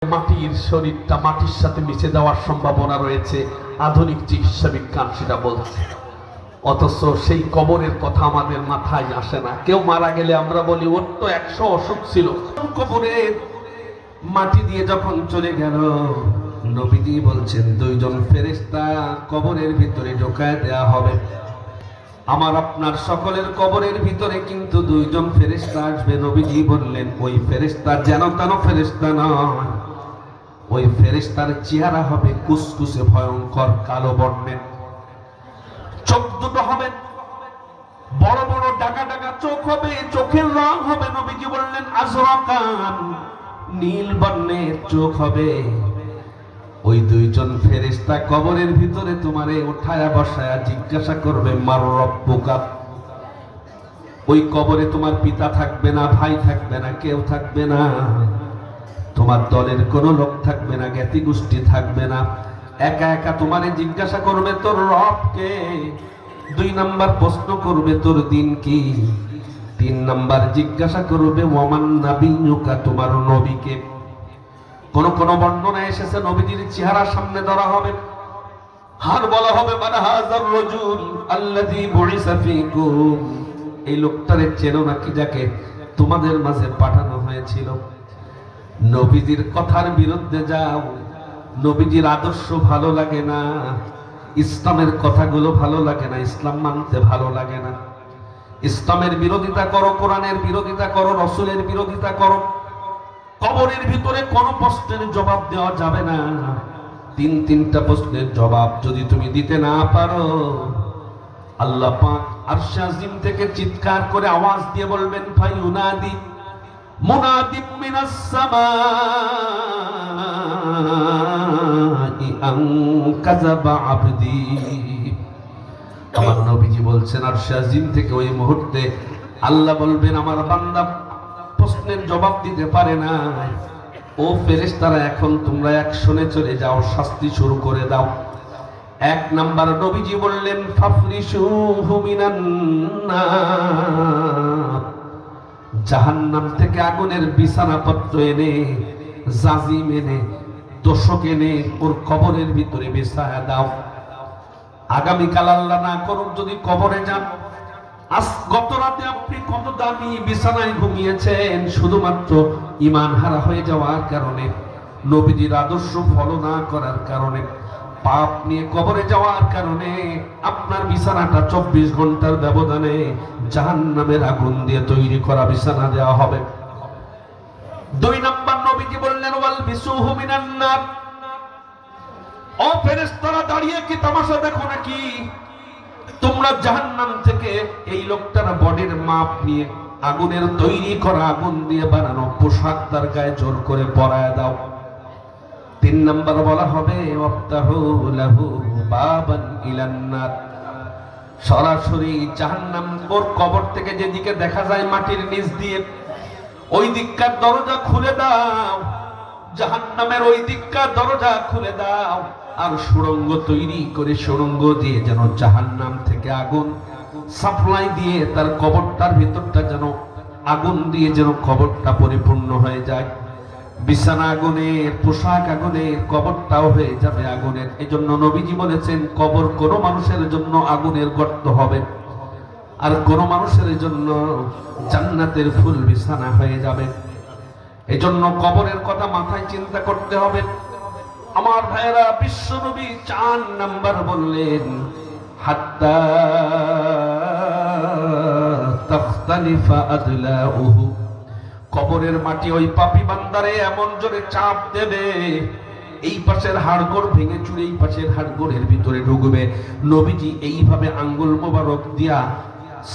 মাটির শরীরটা মাটির সাথে মিশে যাওয়ার সম্ভাবনা রয়েছে, আধুনিক চিকিৎসা বিজ্ঞান সেটা বলছে। অথচ সেই কবরের কথা আমাদের মাথায় আসে না। কেউ মারা গেলে আমরা বলি ওর তো 100 অসুখ ছিল। কবরের মাটি দিয়ে যখন চলে গেল, নবীজি বলছেন 2 জন ফেরেশতা কবরের ভিতরে ঢোকায় দেয়া হবে। আমার আপনার সকলের কবরের ভিতরে কিন্তু 2 জন ফেরেশতা আসবে। নবীজি বললেন ওই ফেরেশতা যেন তেন ফেরেশতা নয়, ওই ফেরেশতার চেহারা হবে কুসকুসে ভয়ঙ্কর কালো বর্ণের, চোখ দুটো হবে বড় বড় ডাকা ডাকা চোখ হবে, চোখের রং হবে নবীজি বললেন আজরাকান, নীল বর্ণের চোখ হবে। ওই 2 জন ফেরেশতা কবরের ভিতরে তোমারে উঠায়া বসায়া জিজ্ঞাসা করবে মার রব্বুকা। ওই কবরে তোমার পিতা থাকবে না, ভাই থাকবে না, কেউ থাকবে না, তোমার দলের কোনো লোক থাকবে না, জ্ঞাতি গোষ্ঠী থাকবে না, একা একা তোমারে জিজ্ঞাসা করবে তোর রব কে। 2 নাম্বার প্রশ্ন করবে তোর দিন কি। 3 নাম্বার জিজ্ঞাসা করবে ওয়ামান নাবিয়ুকা, তোমার নবীকে। কোন কোন বর্ণনায় এসেছে নবীজির চেহারা সামনে ধরা হবে, আর বলা হবে মান হাযার রাজুল আল্লাযী বুইসা ফীকুম, এই লোকটারে চেনো নাকি যাকে তোমাদের মাঝে পাঠানো হয়েছিল। নবীজির কথার বিরুদ্ধে যাও, নবীজির আদর্শ ভালো লাগে না, ইসলামের কথাগুলো ভালো লাগে না, ইসলাম মানতে ভালো লাগে না, ইসলামের বিরোধিতা করো, কোরআনের বিরোধিতা করো, রাসূলের বিরোধিতা করো। কবরের ভিতরে কোন প্রশ্নের জবাব দেওয়া যাবে না। 3টা প্রশ্নের জবাব যদি তুমি দিতে না পারো, আল্লাহ পাক আরশে আজিম থেকে চিৎকার করে আওয়াজ দিয়ে বলবেন ফায়ুনাদি মুনাদিম মিনাস সামাই আন কাযাবা আবদি। আমার নবীজি বলছেন আরশে আজিম থেকে ওই মুহূর্তে আল্লাহ বলবেন আমার বান্দা প্রশ্নের জবাব দিতে পারে না, ও ফেরেশতারা এখন তোমরা অ্যাকশনে চলে যাও, শাস্তি শুরু করে দাও। 1 নাম্বার নবীজি বললেন ফাফরিশুহু মিনান নার, জাহান্নাম থেকে আগুনের বিছানাপত্র এনে, জাজিম এনে, তোশক এনে ওর কবরের ভিতরে বিছায়া দাও। আগামীকাল আল্লাহ না করুক যদি কবরে যান, আজ গত রাতে আপনি কত দামি বিছানায় ঘুমিয়েছেন, শুধুমাত্র ঈমান হারা হয়ে যাওয়ার কারণে, নবীজির আদর্শ ফলো না করার কারণে, পাপ নিয়ে কবরে যাওয়ার কারণে আপনার বিছানাটা 24 ঘন্টার ব্যবধানে জাহান্নামের আগুন দিয়ে তৈরি করা বিছানা দেওয়া হবে। 2 নাম্বার নবীজি বললেন ওয়াল বিসুহু মিনান নার, ও ফেরেশতারা দাঁড়িয়ে কি তামাশা দেখো নাকি? তোমরা জাহান্নাম থেকে এই লোকটার বডির মাপ নিয়ে আগুনের তৈরি করা, আগুন দিয়ে বানানো পোশাক তার গায়ে জোর করে পরায় দাও। 3 নাম্বার বলা হবে ওয়াফতাহু লাহু বাবান ইলান নার, সরাসরি জাহান্নাম ওর কবর থেকে যেদিকে দেখা যায় মাটির নিচ দিয়ে, ওই দিককার দরজা খুলে দাও, জাহান্নামের ওই দিককার দরজা খুলে দাও, আর সুড়ঙ্গ তৈরি করে সুড়ঙ্গ দিয়ে যেন জাহান্নাম থেকে আগুন সাপ্লাই দিয়ে তার কবরটার ভিতরটা যেন আগুন দিয়ে যেন কবরটা পরিপূর্ণ হয়ে যায়। বিছানা আগুনের, পোশাক আগুনের, কবরটাও হয়ে যাবে আগুনের। এজন্য নবীজি বলেছেন কবর কোন মানুষের জন্য আগুনের গর্ত হবে, আর কোন মানুষের জন্য জান্নাতের ফুল বিছানা হয়ে যাবে। এজন্য কবরের কথা মাথায় চিন্তা করতে হবে। আমার ভাইরা, বিশ্ব নবী 4 নাম্বার বললেন হাত্তা তাখতালিফা আদলাউহু, কবরের মাটি ওই পাপী বান্দারে এমন জোরে চাপ দেবে, এই পাশের হাড়গোড় ভেঙে চুরে এই পাশের হাড়গোড়ের ভিতরে ঢুকবে। নবীজি এইভাবে আঙ্গুল মোবারক দিয়া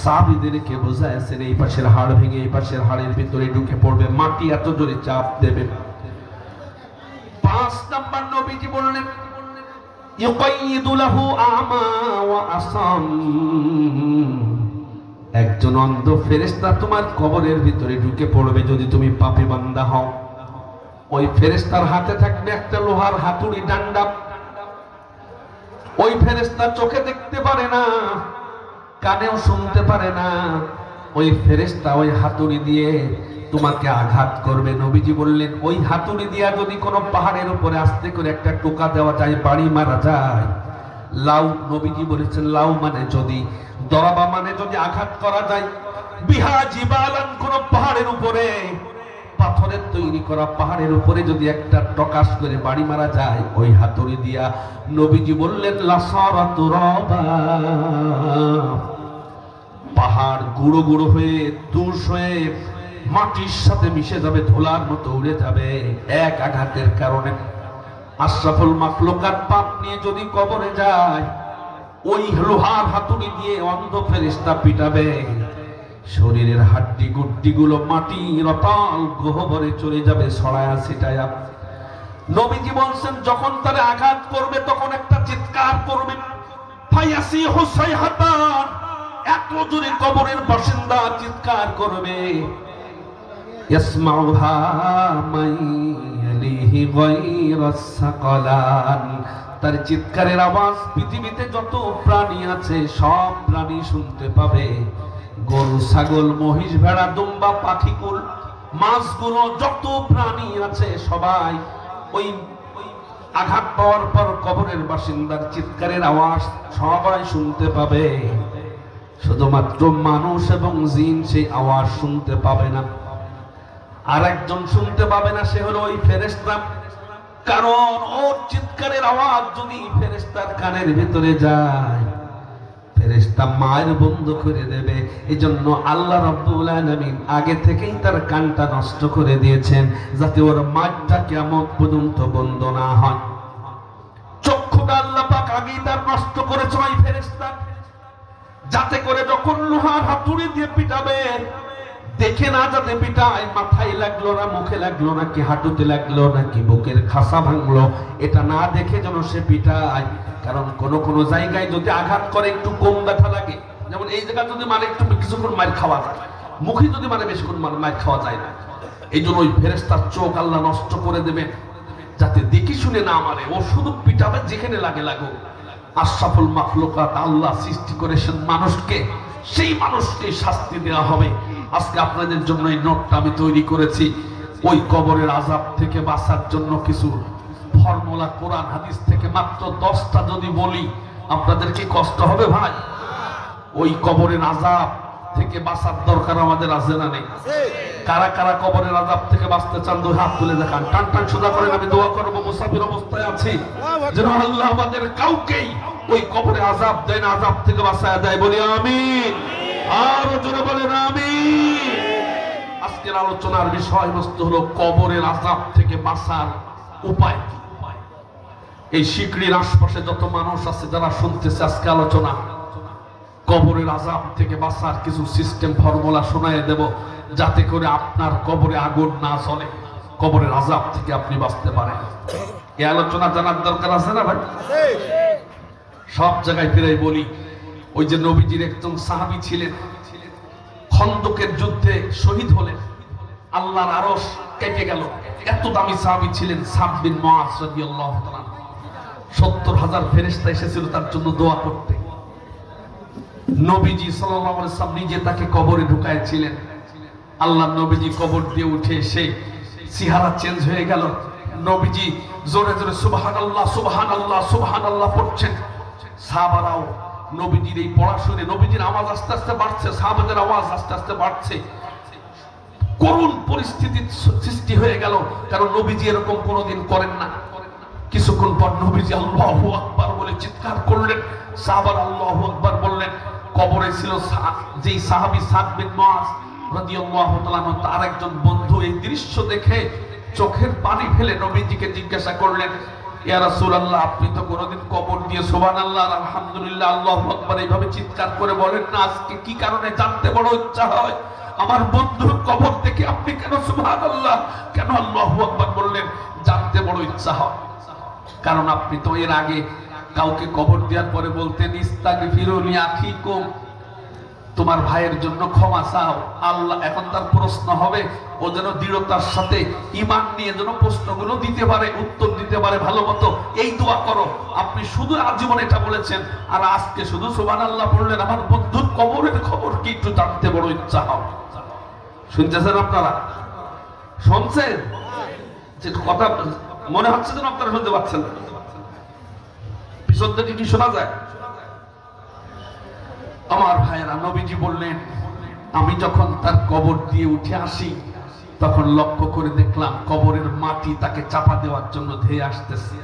সাহাবীদেরকে বোঝায়েছেন এই পাশের হাড় ভেঙে এই পাশের হাড়ের ভিতরে ঢুকে পড়বে, মাটি এত জোরে চাপ দেবে। 5 নাম্বার নবীজি বললেন ইউকাইয়িদু লাহু আমা ওয়া আসাম, একজন অন্ধ ফেরেশতা তোমার কবরের ভিতরে ঢুকে পড়বে যদি তুমি পাপী বান্দা হও। ওই ফেরেশতার হাতে থাকবে একটা লোহার হাতুড়ি ডান্ডা, ওই ফেরেশতা চোখে দেখতে পারে না, কানেও শুনতে পারে না, ওই ফেরেশতা ওই হাতুড়ি দিয়ে তোমাকে আঘাত করবে। নবীজি বললেন, ওই হাতুড়ি দিয়া যদি কোনো পাহাড়ের উপরে আস্তে করে একটা টোকা দেওয়া যায়, বাড়ি মারা যায়। লাউ, নবীজি বলেছেন লাউ মানে যদি, দরাবা মানে যদি আঘাত করা যায়। বিহা জিবালান, কোন পাহাড়ের উপরে, পাথরের তৈরি করা পাহাড়ের উপরে যদি একটা টকাস করে বাড়ি মারা যায় ওই হাতুড়ি দিয়া, নবীজি বললেন লাসারা তুরাবা, পাহাড় গুঁড়ো গুঁড়ো হয়ে তুষ হয়ে মাটির সাথে মিশে যাবে, ধুলার মতো উড়ে যাবে এক আঘাতের কারণে। আশরাফুল মাখলুকাত পাপ নিয়ে যদি কবরে যায়, ওই লোহার হাতুড়ি দিয়ে অন্ধ ফেরেশতা পিটাবে, শরীরের হাড্ডি গুড্ডি গুলো মাটি রতাল গহ্বরে চলে যাবে ছড়ায়া ছিটায়া। নবীজি বলছেন যখন তারে আঘাত করবে তখন একটা চিৎকার করবে, ফায়াসিহু সাইহাতান, এত জোরে কবরের বাসিন্দা চিৎকার করবে, ইয়াসমাউহা মাইয়ালিহি গায়রাস সাকালান, তার চিৎকারের আওয়াজ পৃথিবীতে যত প্রাণী আছে সব প্রাণী শুনতে পাবে। গরু, ছাগল, মহিষ, ভেড়া, দুম্বা, পাখিকুল, মাছগুলো, যত প্রাণী আছে সবাই ওই আঘাত পাওয়ার পর কবরের বাসিন্দার চিৎকারের আওয়াজ সবাই শুনতে পাবে। শুধুমাত্র মানুষ এবং জিন সেই আওয়াজ শুনতে পাবে না। আর একজন শুনতে পাবে না, সে হলো ওই ফেরেশতা। কারণ ওর চিৎকারের আওয়াজ যদি ফেরেশতার কানের ভিতরে যায়, ফেরেশতা মায়ের বন্ধ করে দেবে। এজন্য আল্লাহ রাব্বুল আলামিন আগে থেকেই তার কানটা নষ্ট করে দিয়েছেন, যাতে ওর মাঠটা কিয়ামত পর্যন্ত বন্ধ না হয়। চক্ষুটা আল্লাহ পাক আগেই তার নষ্ট করেছে ওই ফেরেশতা, যাতে করে যখন লোহার হাতুড়ি দিয়ে পিটাবে দেখে না যাতে পিটায়, মাথায় লাগলো না, মুখে লাগলো নাকি হাঁটুতে লাগলো নাকি বুকের খাসা ভাঙলো, এটা না দেখে যেন সে পিটায়। কারণ কোন কোন জায়গায় যদি আঘাত করে একটু কম ব্যথা লাগে, যেমন এই জায়গা যদি মানে একটু কিছুক্ষণ মার খাওয়া যায়, মুখে যদি মানে বেশিক্ষণ মার খাওয়া যায় না। এই জন্য ওই ফেরেশতার চোখ আল্লাহ নষ্ট করে দেবেন, যাতে দেখি শুনে না মারে, ও শুধু পিটাবে যেখানে লাগে লাগুক। আশরাফুল মাখলুকাত আল্লাহ সৃষ্টি করেছেন মানুষকে, সেই মানুষকে শাস্তি দেওয়া হবে। আজকে আপনাদের জন্য এই নোটটা আমি তৈরি করেছি। ওই কবরের আযাব থেকে বাঁচার জন্য কিছু ফর্মুলা কোরআন হাদিস থেকে মাত্র 10টা যদি বলি, আপনাদের কি কষ্ট হবে ভাই? ওই কবরের আযাব থেকে বাঁচার দরকার আমাদের আছে না নেই? কারা কারা কবরের আযাব থেকে বাঁচতে চান দুই হাত তুলে দেখান, টান টান সোজা করেন। আমি দোয়া করব, মুসাফির অবস্থায় আছি, যেন আল্লাহ আমাদের কাউকেই ওই কবরের আযাব দেন, আযাব থেকে বাঁচায় দেয়, বলি আমিন। আরো জোরে বলেন আমিন। আজকের আলোচনার বিষয়বস্তু হলো কবরের আযাব থেকে বাঁচার উপায় কি। এই শিকড়ির আশপাশে যত মানুষ আছে যারা শুনতেছে আজকে আলোচনা, কবরের আযাব থেকে বাঁচার কিছু সিস্টেম ফর্মুলা শোনায় দেব, যাতে করে আপনার কবরে আগুন না জ্বলে, কবরের আযাব থেকে আপনি বাঁচতে পারেন। এই আলোচনা জানার দরকার আছে না ভাই? সব জায়গায় ফিরে বলি, ওই যে নবীজির একজন সাহাবী ছিলেন, খন্দকের যুদ্ধে শহীদ হলেন, আল্লাহর আরশ কেটে গেল। এত দামি সাহাবী ছিলেন সাদ বিন মুআয রাদিয়াল্লাহু তাআলা। 70,000 ফেরেশতা এসেছিল তার জন্য দোয়া করতে। নবীজি সাল্লাল্লাহু আলাইহি ওয়াসাল্লাম নিজে তাকে কবরে ঢুকাইছিলেন। আল্লাহর নবীজি কবর দিয়ে উঠে এসে চেহারা চেঞ্জ হয়ে গেল। নবীজি জোরে জোরে সুবহানাল্লাহ সুবহানাল্লাহ সুবহানাল্লাহ পড়ছেন। সাহাবারাও নবীজির এই পড়া শুনে, নবীজির আওয়াজ আস্তে আস্তে বাড়ছে, সাহাবাদের আওয়াজ আস্তে আস্তে বাড়ছে, করুণ পরিস্থিতির সৃষ্টি হয়ে গেল। কারণ নবীজি এরকম কোনোদিন করেন না। কিছুক্ষণ পর নবীজি আল্লাহু আকবার বলে চিৎকার করলেন, সাহাবারা আল্লাহু আকবার বললেন। কবরে ছিল যেই সাহাবী সাদ বিন মুআয রাদিয়াল্লাহু তাআলা, তার একজন বন্ধু এই দৃশ্য দেখে চোখের পানি ফেলে নবীজিকে জিজ্ঞাসা করলেন, ইয়া রাসূলুল্লাহ, আপনি তো কোনোদিন কবর দিয়ে সুবহানাল্লাহ আলহামদুলিল্লাহ আল্লাহু আকবার এইভাবে চিৎকার করে বলেন না, আজকে কি কারণে জানতে বড় ইচ্ছা হয়। আমার বন্ধুর কবর দেখে আপনি কেন সুবহানাল্লাহ, কেন আল্লাহু আকবার বললেন? জানতে বড় ইচ্ছা হয়, কারণ আপনি তো এর আগে কাউকে কবর দেওয়ার পরে বলতেন ইস্তাগফিরু লিআখিকুম, তোমার ভাইয়ের জন্য ক্ষমা চাও। আল্লাহ এখন তার প্রশ্ন হবে, ও যেন দৃঢ়তার সাথে ঈমান নিয়ে যেন প্রশ্নগুলো দিতে পারে, উত্তর দিতে পারে ভালো মতো, এই দোয়া করো। আপনি শুধু আজীবন এটা বলেছেন, আর আজকে শুধু সুবহানাল্লাহ বললেন। আমার বন্ধুর কবরের খবর কি একটু জানতে বড় ইচ্ছা হয়। শুনতেছেন আপনারা? শুনছেন? যে কথা মনে হচ্ছে যেন আপনারা শুনতে পাচ্ছেন না। পিছন থেকে কি শোনা যায়? আমার ভাইয়েরা, নবীজি বললেন, আমি যখন তার কবর দিয়ে উঠে আসি তখন লক্ষ্য করে দেখলাম কবরের মাটি তাকে চাপা দেওয়ার জন্য ধেয়ে আসতেছে।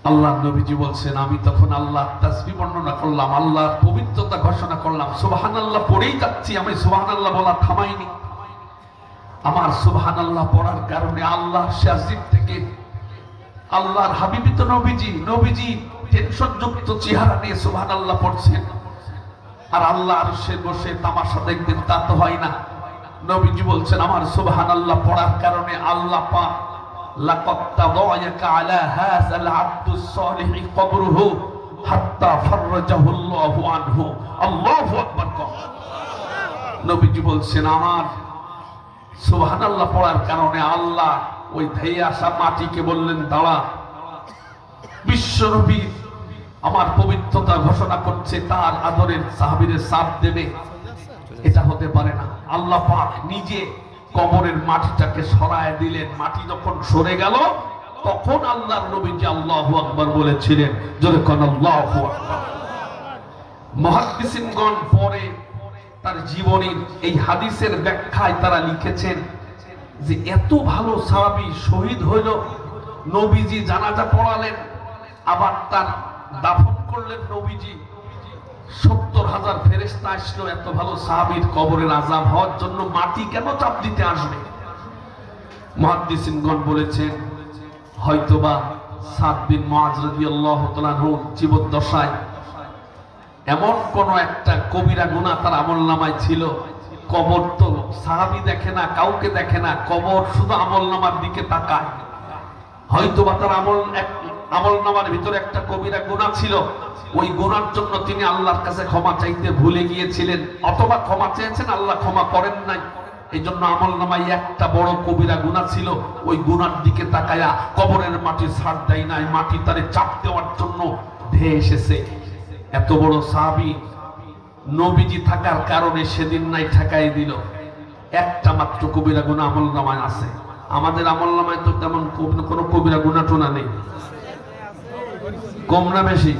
আল্লাহ নবীজি বলছেন, আমি তখন আল্লাহ তাসবিহ বর্ণনা করলাম, আল্লাহর পবিত্রতা ঘোষণা করলাম, সুবহানাল্লাহ পড়েই যাচ্ছি, আমি সুবহানাল্লাহ বলা থামাইনি। আমার সুবহানাল্লাহ পড়ার কারণে আল্লাহর শাজিব থেকে আল্লাহর হাবিবি তো নবীজি টেনশন যুক্ত চেহারা নিয়ে সুবহানাল্লাহ পড়ছেন, আর আল্লাহ আরশে বসে তামাশা দেখবেন তা তো হয় না। নবীজি বলছেন, আমার সুবহানাল্লাহ পড়ার কারণে আল্লাহ পাক লাকাদ তাদায়াকা আলা হাযাল আবদুস সালিহ কবরুহু হাত্তা ফাররাজাহু আল্লাহু আনহু। আল্লাহু আকবার। নবীজি বলছেন, আমার সুবহানাল্লাহ পড়ার কারণে আল্লাহ ওই ধেয়ে আসা মাটিকে বললেন, দাঁড়া। বিশ্বনবী আমার পবিত্রতা ঘোষণা করছে, তার আদরের সাহাবীদের সাথ দেবে, এটা হতে পারে না। আল্লাহ পাক নিজে কবরের মাটিটাকে সরায় দিলেন। মাটি যখন সরে গেল তখন আল্লাহর নবীজি আল্লাহু আকবার বলেছিলেন। জোরে কোন আল্লাহু আকবার। মুহাদ্দিসিনগণ পরে তার জীবনীর এই হাদিসের ব্যাখ্যায় তারা লিখেছেন যে এত ভালো সাহাবী শহীদ হইল, নবীজি জানাজা পড়ালেন, আবার তার দাফন করলেন নবীজি। 70,000 ফেরেশতা আসলো এত ভালো সাহাবীর কবরের আযাব হওয়ার জন্য, মাটি কেন চাপ দিতে আসবে? মুহাদ্দিসিনগণ বলেছেন, হয়তোবা সাদ বিন মুআয রাদিয়াল্লাহু তাআলা জীবদ্দশায় এমন কোন একটা কবিরা গুনাহ তার আমলনামায় ছিল। কবর তো সাহাবী দেখে না, কাউকে দেখে না, কবর শুধু আমলনামার দিকে তাকায়। হয়তোবা তার আমলনামার ভিতরে একটা কবিরা গুনাহ ছিল, ওই গুনার জন্য তিনি আল্লাহর কাছে ক্ষমা চাইতে ভুলে গিয়েছিলেন, অথবা ক্ষমা চেয়েছেন, আল্লাহ ক্ষমা করেন নাই। এই জন্য আমলনামায় একটা বড় কবিরা গুনাহ ছিল, ওই গুনার দিকে তাকায়া কবরের মাটি ছাড় দেয় নাই, মাটি তারে চাপ দেওয়ার জন্য ধেয়ে এসেছে। এত বড় সাহাবী নবীজি থাকার কারণে সেদিন নাই ঠেকাই দিল। একটা মাত্র কবিরা গুনাহ আমলনামায় আছে। আমাদের আমলনামায় তো তেমন কোনো কবিরা গুনাহ টোনা নেই। কম না বেশি?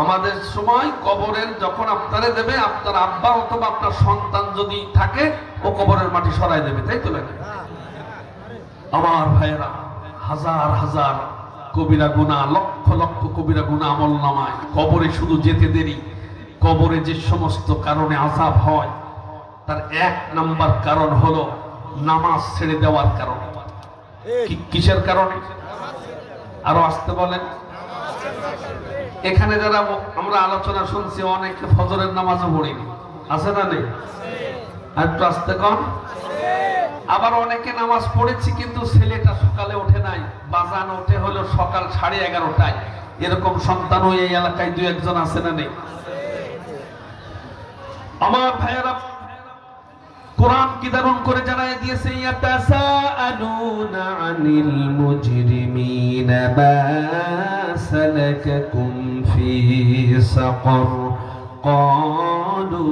আমাদের সময় কবরের যখন আপনারে দেবে, আপনার আব্বা অথবা আপনার সন্তান যদি থাকে, ও কবরের মাটি সরাই দেবে, তাই তো লাগে? আমার ভাইয়েরা, হাজার হাজার কবিরা গুনাহ, লক্ষ লক্ষ কবিরা গুনাহ আমলনামায়। কবরে শুধু যেতে দেরি। কবরে যে সমস্ত কারণে আযাব হয় তার এক নাম্বার কারণ হলো নামাজ ছেড়ে দেওয়ার কারণে। কিসের কারণে? আরো আসতে বলেন। এখানে যারা আমরা আলোচনা শুনছি, অনেকে ফজরের নামাজও পড়িনি, আছে না নেই? আর একটু আসতে কন। আবার অনেকে নামাজ পড়েছি কিন্তু ছেলেটা সকালে ওঠে নাই, বাজান ওঠে হলো সকাল 11:30টায়। এরকম সন্তানও এই এলাকায় 2-1 জন আছে না নেই? আমার ভাইয়েরা, কোরআন কি দারুণ করে জানায় দিয়েছে, ইয়াতাসাআলুনা আনিল মুজরিমিনা মা সালাকাকুম ফি সাকার ক্বালু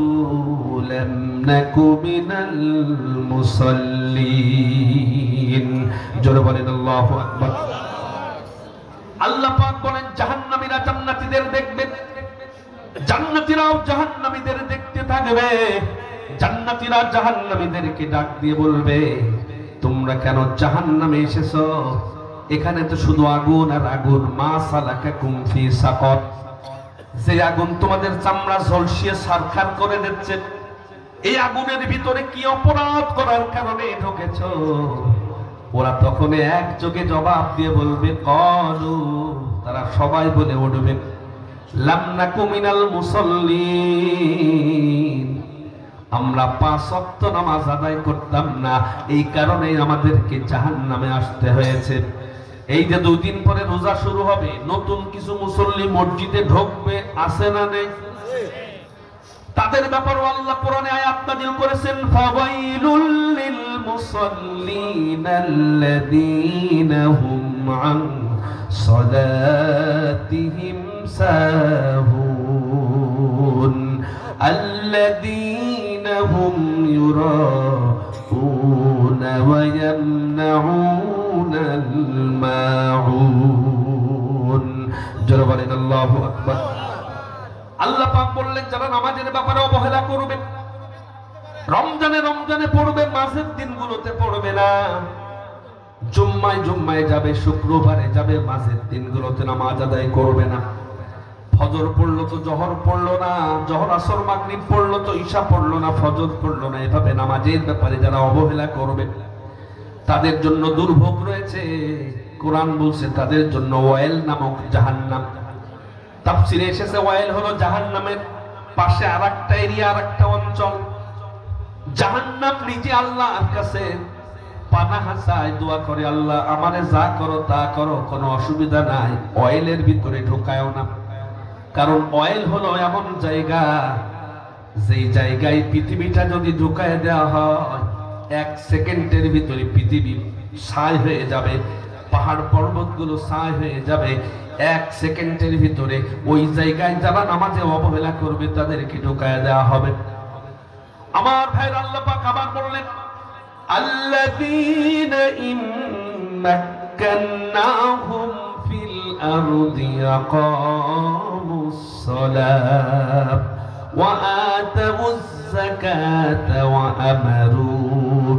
লাম নাকু মিনাল মুসাল্লিন। জোরে বলেন আল্লাহু আকবার। আল্লাহ পাক বলেন, জাহান্নামীরা জান্নাতীদের দেখবে, জান্নাতীরাও জাহান্নামীদের দেখতে থাকবে। জান্নাতীরা জাহান্নামীদেরকে ডাক দিয়ে বলবে, তোমরা কেন জাহান্নামে এসেছো? এখানে তো শুধু আগুন আর আগুন। মা সালাকাকুম ফি সাকার, যে আগুন তোমাদের চামড়া ঝলসিয়ে ছারখার করে দিচ্ছে, এই আগুনের ভিতরে কি অপরাধ করার কারণে ঢুকেছো? ওরা তখন একযোগে জবাব দিয়ে বলবে, ক্বালু, তারা সবাই বলে উঠবে, লাম নাকু মিনাল মুসাল্লিন, আমরা 5 ওয়াক্ত নামাজ আদায় করতাম না, এই কারণে আমাদেরকে জাহান্নামে আসতে হয়েছে। এই যে 2 দিন পরে রোজা শুরু হবে, নতুন কিছু মুসল্লি মসজিদে ঢুকবে, আছে না নেই? তাদের ব্যাপারে আল্লাহ কোরআনে আয়াত নাযিল করেছেন, ফাওয়াইলুল লিল মুসাল্লিনাল্লাযীনা হুম আন সালাতিহিম সাহুন আল্লাযীনা হুম يُرَاءُونَ وَيَمْنَعُونَ الْمَاعُونَ জোরে বলেন আল্লাহু আকবার। আল্লাহ পাক বললেন যারা নামাজের ব্যাপারে অবহেলা করবে, রমজানে পড়বে, মাসের দিনগুলোতে পড়বে না, জুম্মায় যাবে, শুক্রবারে যাবে, মাসের দিনগুলোতে নামাজ আদায় করবে না, ফজর পড়লো তো জোহর পড়লো না, জোহর আসর মাগরিব পড়লো তো ঈশা পড়লো না, ফজর পড়লো না, এভাবে নামাজের ব্যাপারে যারা অবহেলা করবে তাদের জন্য দুর্ভোগ রয়েছে। কোরআন বলছে তাদের জন্য ওয়াইল নামক জাহান্নাম। তাফসিরে এসেছে ওয়াইল হলো জাহান্নামের পাশে আরেকটা এরিয়া, আরেকটা অঞ্চল। জাহান্নাম নিজে আল্লাহর কাছে পানাহ চায়, দোয়া করে, আল্লাহ আমারে যা করো তা করো, কোনো অসুবিধা নাই, অয়েলের ভিতরে ঢোকায়ও না। কারণ অয়েল হলো এমন জায়গা, যেই জায়গায় পৃথিবীটা যদি ঢুকায় দেওয়া হয়, 1 সেকেন্ডের ভিতরে পৃথিবী ছাই হয়ে যাবে, পাহাড় পর্বতগুলো ছাই হয়ে যাবে 1 সেকেন্ডের ভিতরে। ওই জায়গায় যারা নামাজে অবহেলা করবে তাদেরকে ঢুকায় দেওয়া হবে। আমার ভাইরা, আল্লাহ পাক আবার বললেন আল্লাযীনা ইম্মাক্কান্নাহুম ফিল আরদি আকামুস সালাত ওয়া আতাউয যাকাতা ওয়া আমারু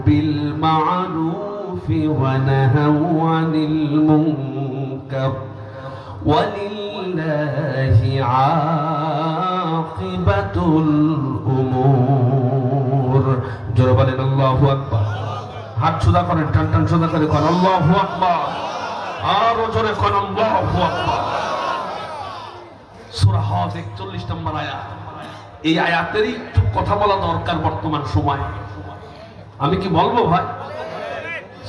বিল মা'রুফি ওয়া নাহাউ আনিল মুনকার ওয়ালিল্লাহি আকিবাতুল উমুর। জোরে বলেন আল্লাহু আকবার। হাত সোজা করেন, টান সোজা করে করেন আল্লাহু আকবার। আরো জোরে করেন আল্লাহু আকবার। সূরা হজ 41 নম্বর আয়াত। এই আয়াতেরই একটু কথা বলা দরকার বর্তমান সময়। আমি কি বলবো ভাই?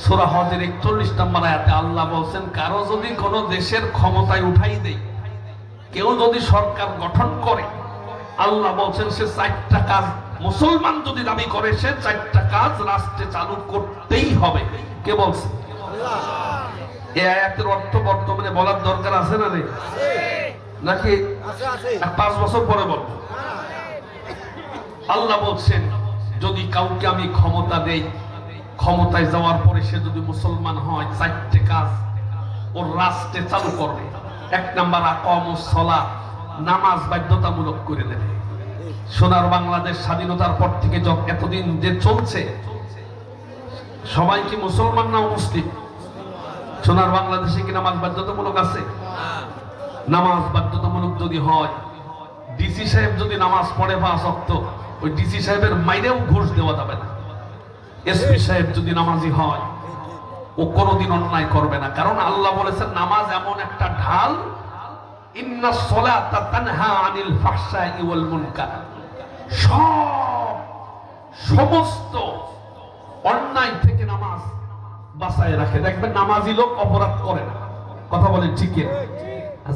সূরা হজের 41 নম্বর আয়াতে আল্লাহ বলেন, কারো যদি কোনো দেশের ক্ষমতায় উঠাই দেয়, কেউ যদি সরকার গঠন করে, আল্লাহ বলেন সে 4টা কাজ, মুসলমান যদি দাবি করে, সে 4টা কাজ রাষ্ট্রে চালু করতেই হবে। কে বলছে? আল্লাহ। এই আয়াতের অর্থ বর্তমানে বলার দরকার আছে না নেই? নাকি 5 বছর পরে বলবো? আল্লাহ বলছেন যদি কাউকে আমি ক্ষমতা দেই, ক্ষমতায় যাওয়ার পরে সে যদি মুসলমান হয়, 4টে কাজ ওর রাষ্ট্রে চালু করবে। 1 নাম্বার আকামুস সালাত, নামাজ বাধ্যতামূলক করে দেবে। সোনার বাংলাদেশ স্বাধীনতার পর থেকে এতদিন যে চলছে, সবাই কি মুসলমান না মুসলিম? সোনার বাংলাদেশে কি নামাজ বাধ্যতামূলক আছে? নামাজ বাধ্যতামূলক যদি হয়, ডিসি সাহেব যদি নামাজ পড়ে 5 ওয়াক্ত, ওই ডিসি সাহেবের মাইনেও ঘুষ দেওয়া যাবে না। এসপি সাহেব যদি নামাজি হয়, ও কোনোদিন অন্যায় করবে না। কারণ আল্লাহ বলেছেন নামাজ এমন একটা ঢাল, ইন্নাস সালাতা তানহা আনিল ফাহশাই ওয়াল মুনকার, সমস্ত অন্যায় থেকে নামাজ বাঁচায় রাখে। দেখবেন নামাজি লোক অপরাধ করে না। কথা বলেন ঠিক কি?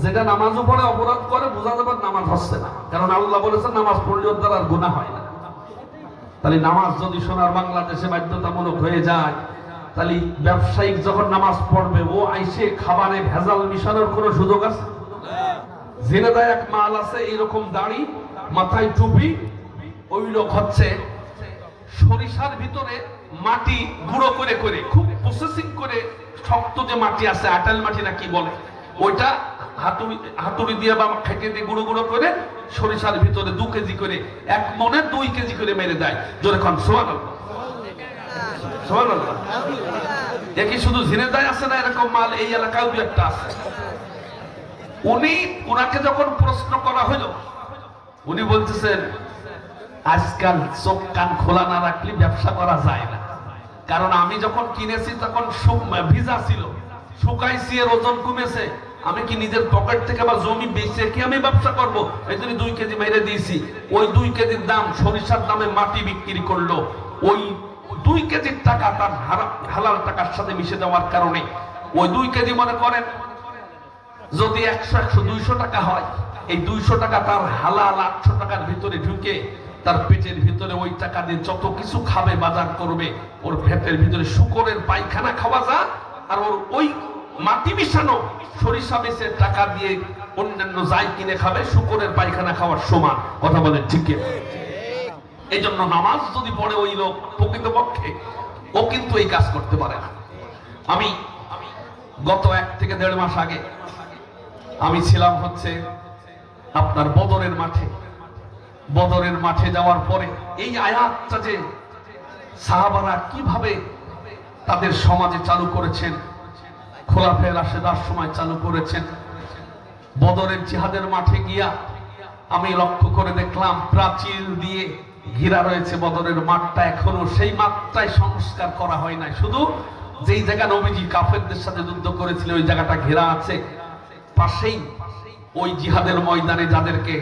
যেটা নামাজও পড়ে অপরাধ করে, বোঝা যাবে নামাজ হচ্ছে না। কারণ আল্লাহ বলেছেন নামাজ পড়লে ওর দ্বারা আর গুনাহ হয় না। তাহলে নামাজ যদি সোনার বাংলাদেশে বাধ্যতামূলক হয়ে যায়, তাহলে ব্যবসায়িক যখন নামাজ পড়বে, ও আইসে খাবারে ভেজাল মিশানোর কোনো সুযোগ আছে? জেনেদা এক মাল আছে, এইরকম দাড়ি, মাথায় টুপি, ওই লোক হচ্ছে সরিষার ভিতরে মাটি গুঁড়ো করে করে, খুব প্রসেসিং করে, শক্ত যে মাটি আছে, আটাল মাটি না কি বলে, ওইটা হাতুড়ি দিয়ে বা খেটে দিয়ে গুঁড়ো গুঁড়ো করে সরিষার ভিতরে 2 কেজি করে, 1 মনে 2 কেজি করে মেরে দেয়। জোরে খান সুবহানাল্লাহ, সুবহানাল্লাহ। একই শুধু ঝিনেদায় আছে না, এরকম মাল এই এলাকায় 2-1টা আছে। উনাকে যখন প্রশ্ন করা হলো, উনি বলতেছেন আজকাল চোখ কান খোলা না রাখলে ব্যবসা করা যায় না। কারণ আমি যখন কিনেছি তখন ভিজা ছিল, শুকাইছি, এর ওজন কমেছে, আমি কি নিজের পকেট থেকে বা জমি বেচে কি আমি ব্যবসা করব? এই জন্য 2 কেজি মেরে দিয়েছি। ওই 2 কেজির দাম সরিষার দামে মাটি বিক্রি করলো। ওই 2 কেজির টাকা তার হালাল টাকার সাথে মিশে যাওয়ার কারণে ওই 2 কেজি মনে করেন যদি 100-200 টাকা হয়, এই 200 টাকা তার হালাল 800 টাকার ভিতরে ঢুকে তার পেটের ভিতরে ওই টাকা দিয়ে যত কিছু খাবে, বাজার করবে, ওর পেটের ভিতরে শুকরের পায়খানা খাওয়া যায়, আর ওর ওই মাটি মিশানো সরিষা বেচে টাকা দিয়ে অন্যান্য যাই কিনে খাবে, শুকরের পায়খানা খাওয়ার সমান। কথা বলেন ঠিক কি? এই জন্য নামাজ যদি পড়ে ওই লোক প্রকৃতপক্ষে ও কিন্তু এই কাজ করতে পারে না। আমি গত 1 থেকে 1.5 মাস আগে আমি ছিলাম হচ্ছে আপনার বদরের মাঠে। বদরের মাঠে যাওয়ার পরে এই আয়াতটা যে সাহাবারা কিভাবে তাদের সমাজে চালু করেছেন, খোলাফায়ে রাশেদার সময় চালু করেছেন, বদরের জিহাদের মাঠে গিয়া আমি লক্ষ্য করে দেখলাম প্রাচীর দিয়ে ঘেরা রয়েছে বদরের মাঠটা। এখনো সেই মাঠটায় সংস্কার করা হয় নাই, শুধু যেই জায়গা নবীজি কাফেরদের সাথে যুদ্ধ করেছিলেন ওই জায়গাটা ঘেরা আছে। পাশেই ওই জিহাদের ময়দানে যাদেরকে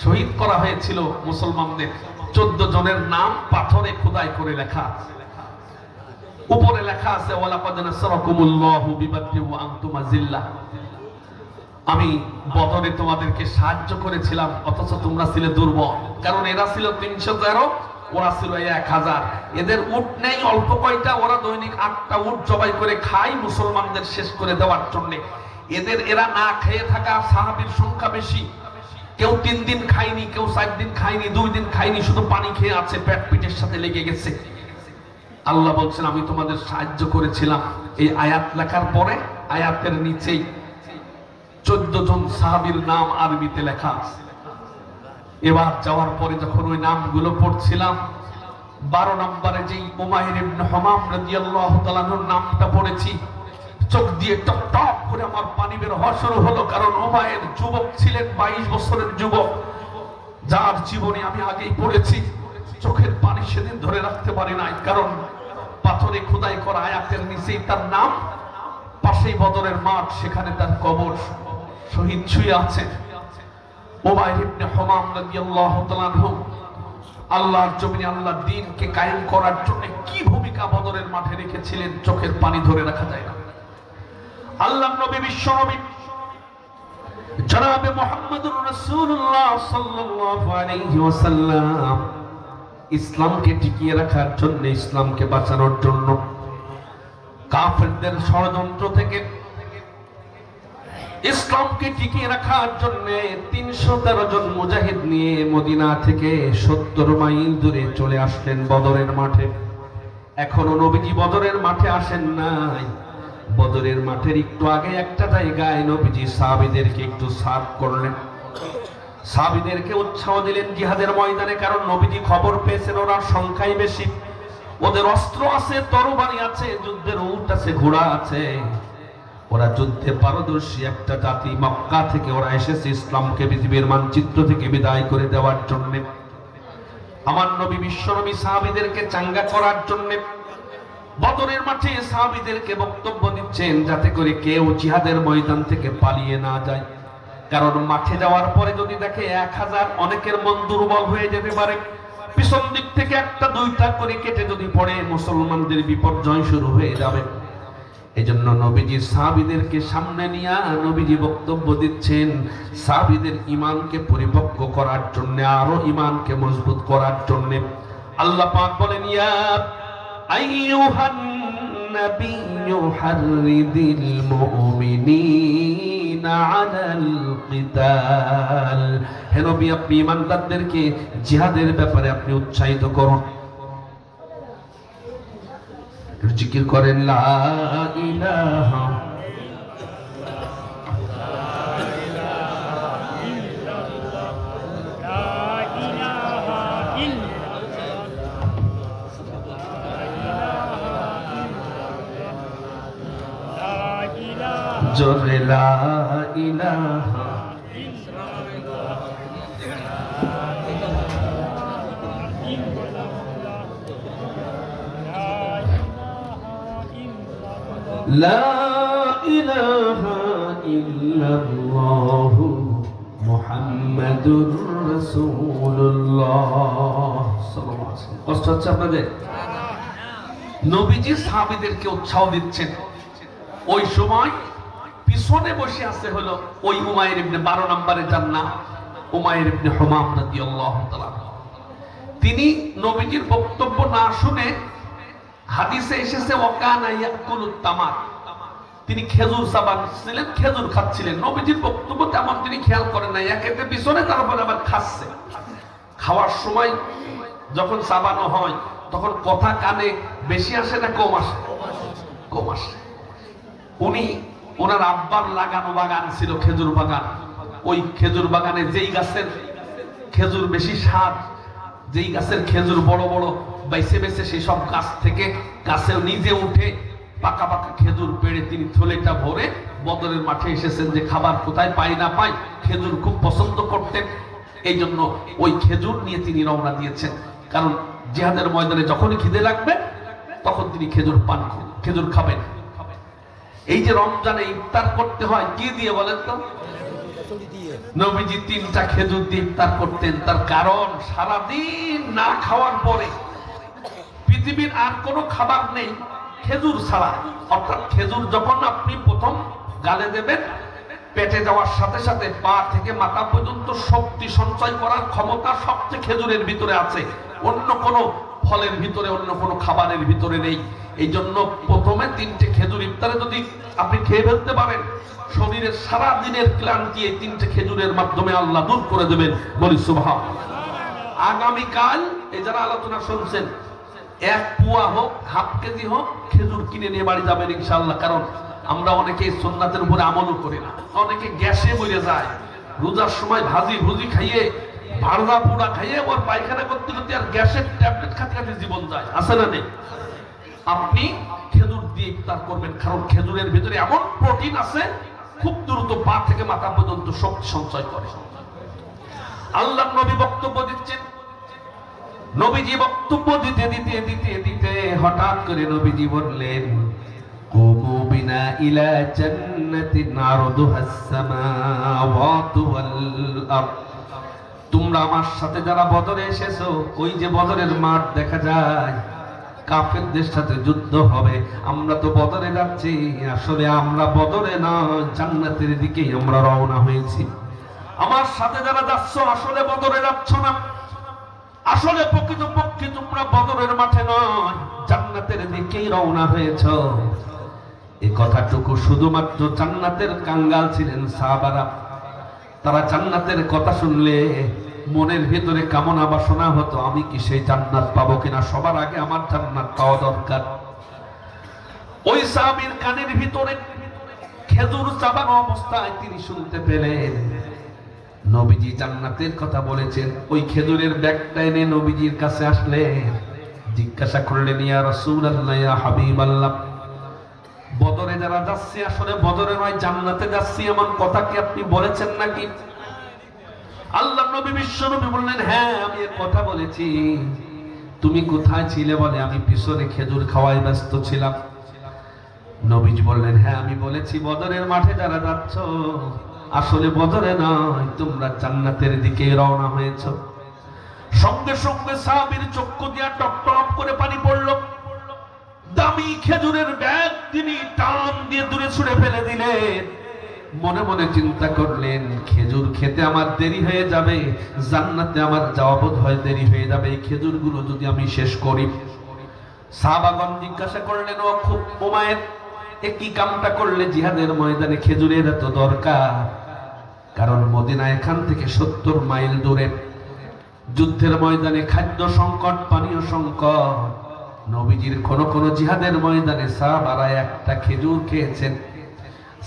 শহীদ করা হয়েছিল মুসলমানদের 14 জনের নাম পাথরে খোদাই করে লেখা আছে। উপরে লেখা আছে ওয়ালাকাদ নাসারাকুমুল্লাহু বিবাদরি ওয়া আনতুম আযিল্লাহ। আমি বদরে তোমাদেরকে সাহায্য করেছিলাম অথচ তোমরা ছিলে দুর্বল। কারণ এরা ছিল 313, ওরা ছিল 1000। এদের উট নেই অল্প কয়টা, ওরা দৈনিক 8টা উট জবাই করে খায় মুসলমানদের শেষ করে দেওয়ার জন্য। এরা না খেয়ে থাকা সাহাবীর সংখ্যা বেশি। কেউ 3 দিন খায়নি, কেউ 4 দিন খায়নি, 2 দিন খায়নি, শুধু পানি খেয়ে আছে, পেট পিঠের সাথে লেগে গেছে। আল্লাহ বলছেন আমি তোমাদের সাহায্য করেছিলাম। এই আয়াত লেখার পরে আয়াতের নিচেই 14 জন সাহাবীর নাম আরবিতে লেখা আছে। এবার যাওয়ার পরে যখন ওই নামগুলো পড়ছিলাম, 12 নম্বরে যেই উমাইর ইবনে হুমাম রাদিয়াল্লাহু তাআলা আনহুর নামটা পড়েছি, চোখ দিয়ে টপ টপ করে আমার পানি বের হওয়া শুরু হলো। কারণ উমাইর যুবক ছিলেন, 22 বছরের যুবক, যার জীবনে আমি আগেই পড়েছি। চোখের পানি সেদিন ধরে রাখতে পারি নাই, কারণ পাথরে খোদাই করা আয়াতের নিচেই তার নাম, পাশেই বদরের মাঠ, সেখানে তার কবর, শহীদ শুয়ে আছেন। উমাইর ইবনে হুমাম রাদিয়াল্লাহু তাআলা আনহু আল্লাহর জমিনে আল্লাহর দ্বীনকে কায়েম করার জন্য কি ভূমিকা বদরের মাঠে রেখেছিলেন, চোখের পানি ধরে রাখা যায় না। আল্লাহর নবী বিশ্বনবী জনাবে মুহাম্মদুর রাসূলুল্লাহ সাল্লাল্লাহু আলাইহি ওয়াসাল্লাম ইসলামকে টিকিয়ে রাখার জন্য, ইসলামকে বাঁচানোর জন্য কাফেরদের ষড়যন্ত্র থেকে ইসলামকে টিকিয়ে রাখার জন্য 313 জন মুজাহিদ নিয়ে মদিনা থেকে 70 মাইল দূরে চলে আসলেন বদরের মাঠে। এখনো নবীজি বদরের মাঠে আসেন নাই। বদরের মাঠের একটু আগে একটা জায়গায় নবীজি সাহাবীদেরকে একটু সার্ভ করলেন, সাহাবীদেরকে উৎসাহ দিলেন জিহাদের ময়দানে। কারণ নবীজি খবর পেয়েছেন ওরা সংখ্যায় বেশি, ওদের অস্ত্র আছে, তরবারি আছে, যুদ্ধের উট আছে, ঘোড়া আছে, ওরা যুদ্ধে পারদর্শী একটা জাতি। মক্কা থেকে ওরা এসেছে ইসলামকে পৃথিবীর মানচিত্র থেকে বিদায় করে দেওয়ার জন্য। আমার নবী বিশ্বনবী সাহাবীদেরকে চাঙ্গা করার জন্য বদরের মাঠে সাহাবীদেরকে বক্তব্য দিচ্ছেন, যাতে করে কেউ জিহাদের ময়দান থেকে পালিয়ে না যায়। কারণ মাঠে যাওয়ার পরে যদি দেখে 1000, অনেকের মন দুর্বল হয়ে যেতে পারে। পিছন দিক থেকে 1টা 2টা করে কেটে যদি পড়ে, মুসলমানদের বিপর্যয় শুরু হয়ে যাবে। এই জন্য নবীজি সাহাবীদেরকে সামনে নিয়ে নবীজি বক্তব্য দিচ্ছেন সাহাবীদের ঈমানকে পরিপক্ক করার জন্য, আরো ঈমানকে মজবুত করার জন্য। আল্লাহ পাক বলেন, ইয়া আইয়ুহান নাবিয়্যু হাররিদিল মুমিনিনা আলাল কিতাল। হে নবী, আপনি ঈমানদারদেরকে জিহাদের ব্যাপারে আপনি উৎসাহিত করুন। জিকির করেন লা ইলাহা জোরে লা ইলাহা লা ইলাহা ইল্লাল্লাহু মুহাম্মাদুর রাসূলুল্লাহ সাল্লাল্লাহু আলাইহি ওয়াসাল্লাম। কষ্ট হচ্ছে আপনাদের? নবীজি সাহাবীদেরকে উৎসাহ দিচ্ছেন। ওই সময় পিছনে বসে আছে হলো ওই উমাইর ইবনে 12 নম্বরে যার নাম উমাইর ইবনে হুমাম রাদিয়াল্লাহু তাআলা। তিনি নবীজির বক্তব্য না শুনে, হাদিসে এসেছে ওয়াকানা ইয়াকুলুত তামার, তিনি খেজুর চাবাচ্ছিলেন, খেজুর খাচ্ছিলেন। নবীজির বক্তব্য তেমন তিনি খেয়াল করেন না, একেতে পিছনে, তারপরে আবার খাচ্ছে। খাওয়ার সময় যখন চাবানো হয় তখন কথা কানে বেশি আসে না কম আসে? কম আসে। উনি ওনার আব্বার লাগানো বাগান ছিল, খেজুর বাগান। ওই খেজুর বাগানে যেই গাছের খেজুর বেশি স্বাদ, যেই গাছের খেজুর বড় বড়, বেছে বেছে সেই সব গাছ থেকে গাছে নিজে উঠে পাকা পাকা খেজুর পেড়ে তিনি থলেটা ভরে বদরের মাঠে এসেছেন যে খাবার কোথায় পাই না পাই, খেজুর খুব পছন্দ করতেন। এই জন্য ওই খেজুর নিয়ে তিনি রওনা দিয়েছেন, কারণ জিহাদের ময়দানে যখনই খিদে লাগবে তখন তিনি খেজুর পান খেজুর খাবেন। এই যে রমজানে ইফতার করতে হয় কি দিয়ে বলেন তো? নবীজি 3টা খেজুর দিয়ে ইফতার করতেন। তার কারণ সারাদিন না খাওয়ার পরে পৃথিবীর আর কোনো খাবার নেই খেজুর ছাড়া। অর্থাৎ খেজুর যখন আপনি প্রথম গালে দেবেন, পেটে যাওয়ার সাথে সাথে পা থেকে মাথা পর্যন্ত শক্তি সঞ্চয় করার ক্ষমতা সবচেয়ে খেজুরের ভিতরে আছে, অন্য কোনো ফলের ভিতরে, অন্য কোনো খাবারের ভিতরে নেই। এই জন্য প্রথমে 3টে খেজুর ইফতারে যদি আপনি খেয়ে ফেলতে পারেন, শরীরের সারা দিনের ক্লান্তি এই 3টে খেজুরের মাধ্যমে আল্লাহ দূর করে দেবেন। বলি সুবহানাল্লাহ। আগামীকাল এই যারা আলোচনা শুনছেন, 1 পোয়া হোক, হাফ কেজি হোক, খেজুর কিনে নিয়ে বাড়ি যাবেন ইনশাআল্লাহ। কারণ আমরা অনেকে সুন্নাতের উপরে আমলও করি না, অনেকে গ্যাসে মরে যায়। রোজার সময় ভাজি ভুজি খাইয়ে, ভাড়া পোড়া খাইয়ে ওর পায়খানা করতে করতে আর গ্যাসের ট্যাবলেট খাতে খাতে জীবন যায়, আছে না নেই? আপনি খেজুর দিয়ে ইফতার করবেন, কারণ খেজুরের ভিতরে এমন প্রোটিন আছে খুব দ্রুত পা থেকে মাথা পর্যন্ত শক্তি সঞ্চয় করে। আল্লাহ নবী বক্তব্য দিচ্ছেন। নবীজি বক্তব্য দিতে দিতে দিতে দিতে হঠাৎ করে নবীজি বললেন, কুমু বিনা ইলা জান্নাতিন আরদুহাস সামাওয়াতু ওয়াল আরদ। তোমরা আমার সাথে যারা বদরে এসেছো, ওই যে বদরের মাঠ দেখা যায়, কাফেরদের সাথে যুদ্ধ হবে, আমরা তো বদরে যাচ্ছি, আসলে আমরা বদরে না জান্নাতের দিকেই আমরা রওনা হয়েছি। আমার সাথে যারা যাচ্ছ আসলে বদরে যাচ্ছ না, আসলে প্রকৃতপক্ষে তোমরা বদরের মাঠে নয় জান্নাতের দিকেই রওনা হয়েছ। এই কথাটুকু শুধুমাত্র জান্নাতের কাঙ্গাল ছিলেন সাহাবারা। তারা জান্নাতের কথা শুনলে মনের ভিতরে কামনা বাসনা হতো, আমি কি সেই জান্নাত পাবো কিনা, সবার আগে আমার জান্নাত পাওয়া দরকার। ওই সাহাবীর কানের ভিতরে খেজুর চাবানো অবস্থায় তিনি শুনতে পেলেন নবীজি জান্নাতের কথা বলেছেন। ওই খেজুরের ব্যাগটা এনে নবীজির কাছে আসলেন, জিজ্ঞাসা করলেন, ইয়া রাসূলুল্লাহ, ইয়া হাবিবাল্লাহ, বদরে যারা যাচ্ছে আসলে বদরে নয় জান্নাতে যাচ্ছি, এমন কথা কি আপনি বলেছেন নাকি? আল্লাহ নবী বিশ্ব নবী বললেন, হ্যাঁ আমি এর কথা বলেছি। তুমি কোথায় ছিলে? বলে, আমি পিছনে খেজুর খাওয়ায় ব্যস্ত ছিলাম। নবীজি বললেন, হ্যাঁ আমি বলেছি বদরের মাঠে যারা যাচ্ছ আসলে বদরে নয়, তোমরা জান্নাতের দিকে রওনা হয়েছ। সঙ্গে সঙ্গে সাহাবীর চক্ষু দিয়া টপ টপ করে পানি পড়ল। দামি খেজুরের ব্যাগ তিনি টান দিয়ে দূরে ছুঁড়ে ফেলে দিলেন। মনে মনে চিন্তা করলেন, খেজুর খেতে আমার দেরি হয়ে যাবে, জান্নাতে আমার যাওয়া বোধ হয় দেরি হয়ে যাবে, এই খেজুরগুলো যদি আমি শেষ করি। সাহাবাগণ জিজ্ঞাসা করলেন, ও খুব উমায়ের, একই কামটা করলে জিহাদের ময়দানে খেজুরের এত দরকার? কারণ মদিনা এখান থেকে 70 মাইল দূরে, যুদ্ধের ময়দানে খাদ্য সংকট, পানীয় সংকট। নবীজির কোন কোন জিহাদের ময়দানে সাহাবারা একটা খেজুর খেয়েছেন,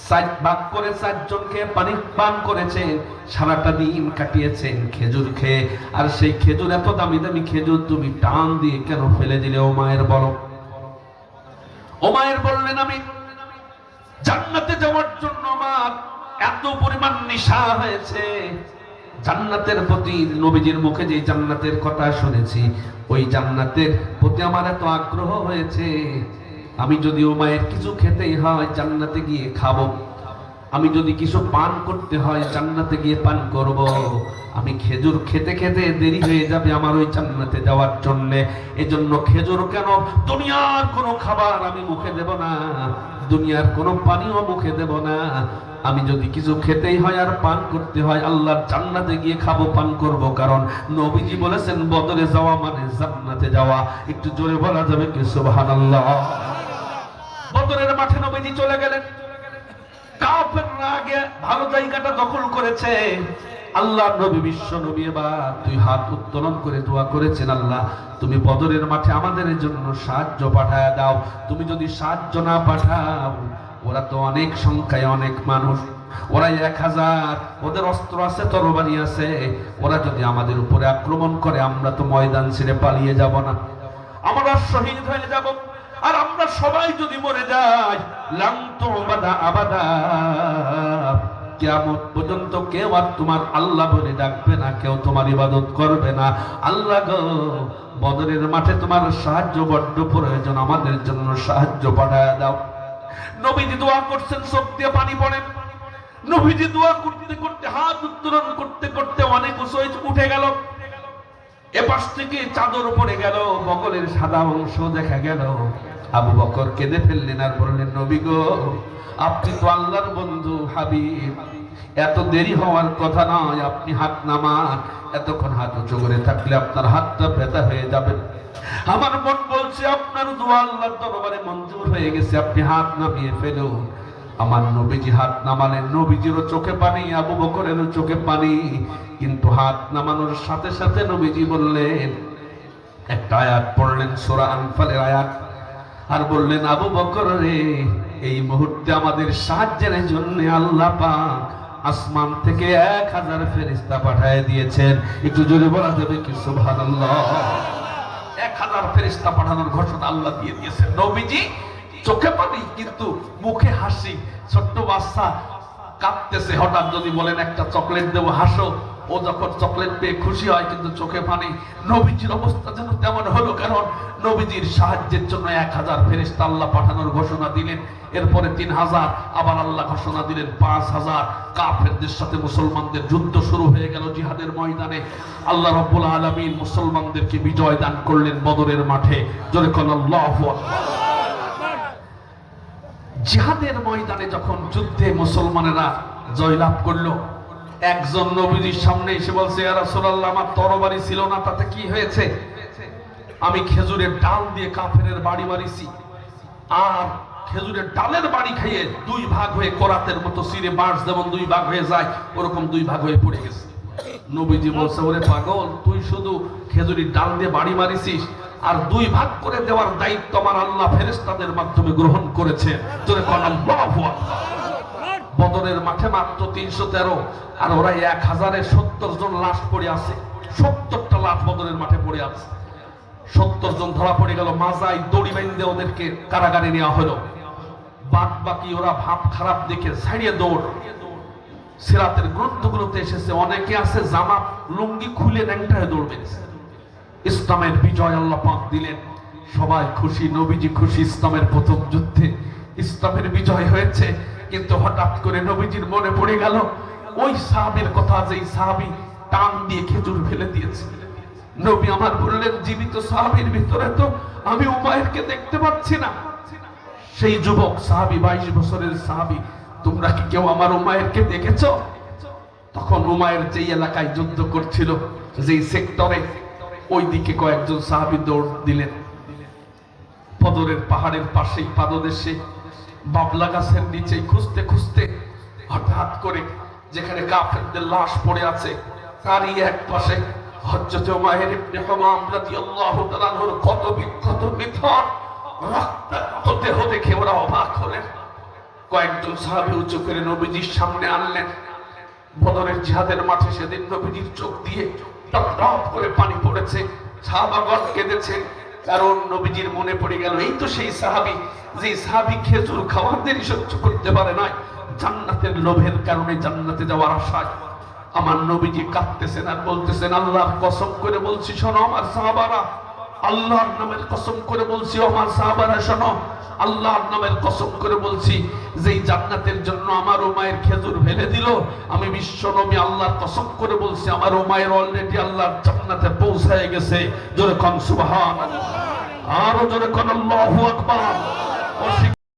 7 ভাগ করে 4 জনকে পানি পান করেছেন, সারাটা দিন কাটিয়েছেন খেজুর খেয়ে। আর সেই খেজুর, এত দামি দামি খেজুর তুমি টান দিয়ে কেন ফেলে দিলে ওমায়ের? বলো। ওমায়ের বললেন, আমি জান্নাতে যাওয়ার জন্য আমার এত পরিমাণ নেশা হয়েছে, জান্নাতের প্রতি, নবীজির মুখে যে জান্নাতের কথা শুনেছি, ওই জান্নাতের প্রতি আমার এত আগ্রহ হয়েছে, আমি যদি উমায়ের কিছু খেতেই হয় জান্নাতে গিয়ে খাবো, আমি যদি কিছু পান করতে হয় জান্নাতে গিয়ে পান করব। আমি খেজুর খেতে খেতে দেরি হয়ে যাবে আমার ওই জান্নাতে যাওয়ার জন্য। এজন্য খেজুর কেন, দুনিয়ার কোনো খাবার আমি মুখে দেব না, দুনিয়ার কোনো পানিও মুখে দেব না। আমি যদি কিছু খেতেই হয় আর পান করতে হয় আল্লাহর জান্নাতে গিয়ে খাবো, পান করব। কারণ নবীজি বলেছেন বদরে যাওয়া মানে জান্নাতে যাওয়া। একটু জোরে বলা যাবে কি সুবহানাল্লাহ? বদরের মাঠে নবীজি চলে গেলেন। কাফেররা আগে ভালো জায়গাটা দখল করেছে, আল্লাহ নবী বিশ্ব নবী এবার দুই হাত উত্তোলন করে দোয়া করেছেন, আল্লাহ তুমি বদরের মাঠে আমাদের জন্য সাহায্য পাঠায় দাও। তুমি যদি সাহায্য না পাঠাও, ওরা তো অনেক সংখ্যায় অনেক মানুষ, ওরা 1000, ওদের অস্ত্র আছে, তরবারি আছে, ওরা যদি আমাদের উপরে আক্রমণ করে আমরা তো ময়দান ছেড়ে পালিয়ে যাব না, আমরা শহীদ হয়ে যাব। আর আমরা সবাই যদি মরে যাই, লাম তুবাদা আবাদা, কিয়ামত পর্যন্ত কেউ আর তোমার আল্লাহ বলে ডাকবে না, কেউ তোমার ইবাদত করবে না। আল্লাহ গো, বদরের মাঠে তোমার সাহায্য বড্ড প্রয়োজন, আমাদের জন্য সাহায্য পাঠায় দাও। নবীজি দোয়া করছেন, চোখ দিয়ে পানি পড়ে। নবীজি দোয়া করতে করতে, হাত উত্তোলন করতে করতে অনেক উঠে গেল। এপাশ থেকে চাদর পড়ে গেল, বগলের সাদা অংশ দেখা গেল। আবু বকর কেঁদে ফেললেন আর বললেন, নবী গো, আপনি তো আল্লাহর বন্ধু হাবিব, এত দেরি হওয়ার কথা নয়, আপনি হাত নামান। এতক্ষণ হাত উঁচু করে থাকলে আপনার হাতটা ব্যথা হয়ে যাবে। আমার মন বলছে আপনার দোয়া আল্লাহর দরবারে মঞ্জুর হয়ে গেছে, আপনি হাত নামিয়ে ফেলুন। আমার নবীজি হাত নামালেন, নবীজিরও চোখে পানি, আবু বকরেরও চোখে পানি। কিন্তু হাত নামানোর সাথে সাথে নবীজি বললেন, একটা আয়াত পড়লেন, সূরা আনফালের আয়াত, আর বললেন, আবু বকর রে, এই মুহূর্তে আমাদের সাহায্যের জন্য আল্লাহ পাক আসমান থেকে 1000 ফেরেশতা পাঠিয়ে দিয়েছেন। একটু জোরে বলা যাবে কি সুবহানাল্লাহ? 1000 ফেরেশতা পাঠানোর ঘোষণা আল্লাহ দিয়ে দিয়েছেন। নবীজি চোখে পানি কিন্তু মুখে হাসি। ছোট্ট বাচ্চা কাঁদতেছে, হঠাৎ যদি বলেন একটা চকলেট দেবো, হাসো, ও যখন চকলেট পেয়ে খুশি হয় কিন্তু চোখে পানি। নবীজির অবস্থা যেন তেমন হলো, কারণ নবীজির সাহায্যের জন্য 1000 ফেরেশতা আল্লাহ পাঠানোর ঘোষণা দিলেন। এরপরে 3000, আবার আল্লাহ ঘোষণা দিলেন 5000। কাফেরদের সাথে মুসলমানদের যুদ্ধ শুরু হয়ে গেল জিহাদের ময়দানে। আল্লাহ রাব্বুল আলামিন মুসলমানদেরকে বিজয় দান করলেন বদরের মাঠে। জোরে কোন আল্লাহু আকবার। জিহাদের ময়দানে যখন যুদ্ধে মুসলমানেরা জয়লাভ করলো, একজন নবীজির সামনে এসে বলছে, ইয়া রাসূলুল্লাহ, আমার তরবারি ছিল না, তাতে কি হয়েছে? আমি খেজুরের ডাল দিয়ে কাফেরের বাড়ি মারিছি, আর খেজুরের ডালের বাড়ি খেয়ে 2 ভাগ হয়ে কোরাতের মতো সিরে বাঁশ যেমন 2 ভাগ হয়ে যায়, ওরকম 2 ভাগ হয়ে পড়ে গেছে। নবীজি বলছে, ওরে পাগল, তুই শুধু খেজুরের ডাল দিয়ে বাড়ি মারিছিস, আর 2 ভাগ করে দেওয়ার দায়িত্ব আমার আল্লাহ ফেরেশতাদের মাধ্যমে গ্রহণ করেছে। তোরে কোন আল্লাহু আকবার। বদরের মাঠে মাত্র 313, আর ওরা 1070 জন লাশ পড়ে আছে। 70টা লাশ বদরের মাঠে পড়ে আছে। 70 জন ধরা পড়ে গেল, মাজায় দড়ি বেঁধে ওদেরকে কারাগারে নেওয়া হলো। বাদ বাকি ওরা ভাব খারাপ দেখে ছাড়িয়ে দৌড়। সিরাতের গ্রন্থগুলোতে এসেছে, অনেকে আছে জামা লুঙ্গি খুলে ন্যাংটায় দৌড় বেঁধেছে। ইসলামের বিজয় আল্লাহ পাক দিলেন, সবাই খুশি, নবীজি খুশি। ইসলামের প্রথম যুদ্ধে ইসলামের বিজয় হয়েছে। কিন্তু হঠাৎ করে নবীজির মনে পড়ে গেল ওই সাহাবীর কথা, যে সাহাবী টান দিয়ে খেজুর ফেলে দিয়েছে। নবী আমার বললেন, জীবিত সাহাবীর ভিতরে তো আমি উমাইরকে দেখতে পাচ্ছি না। সেই যুবক সাহাবী, 22 বছরের সাহাবী, তোমরা কি কেউ আমার উমাইরকে দেখেছো? তখন উমাইর যেই এলাকায় যুদ্ধ করছিল, যেই সেক্টরে, ওই দিকে কয়েকজন সাহাবী দৌড় দিলেন। বদরের পাহাড়ের পাশেই পাদদেশে বাবলা গাছের নিচে খুঁজতে খুঁজতে হঠাৎ করে যেখানে কাফেরদের লাশ পড়ে আছে, তারই এক পাশে হযরত উমাইর ইবনে হুমাম রাদিয়াল্লাহু তাআলা আনহুর কত বিক্ষত নিথর রক্তাক্ত দেহ দেখে ওরা অবাক হলেন। কয়েকজন সাহাবী উঁচু করে নবীজির সামনে আনলেন। বদরের জিহাদের মাঠে সেদিন নবীজির চোখ দিয়ে টপ টপ করে পানি পড়েছে। সাহাবাগণ কেঁদেছেন, কারণ নবীজির মনে পড়ে গেল, এই তো সেই সাহাবী, যে সাহাবী খেজুর খাওয়ার দেরি সহ্য করতে পারে না, জান্নাতের লোভের কারণে জান্নাতে যাওয়ার আশায়। আমার নবীজি কাঁদতেছেন আর বলতেছেন, আল্লাহর কসম করে বলছি, শোনো আমার সাহাবারা, আল্লাহর নামের কসম করে বলছি, আমার সাহাবারা শোনো, আল্লাহর নামের কসম করে বলছি, যেই জান্নাতের জন্য আমার উমাইর খেজুর ফেলে দিল, আমি বিশ্ব নবী আল্লাহর কসম করে বলছি, আমার উমাইর অলরেডি আল্লাহর জান্নাতে পৌঁছায় গেছে। জোরে কোন সুবহানাল্লাহ, আরো জোরে কোন আল্লাহু আকবার।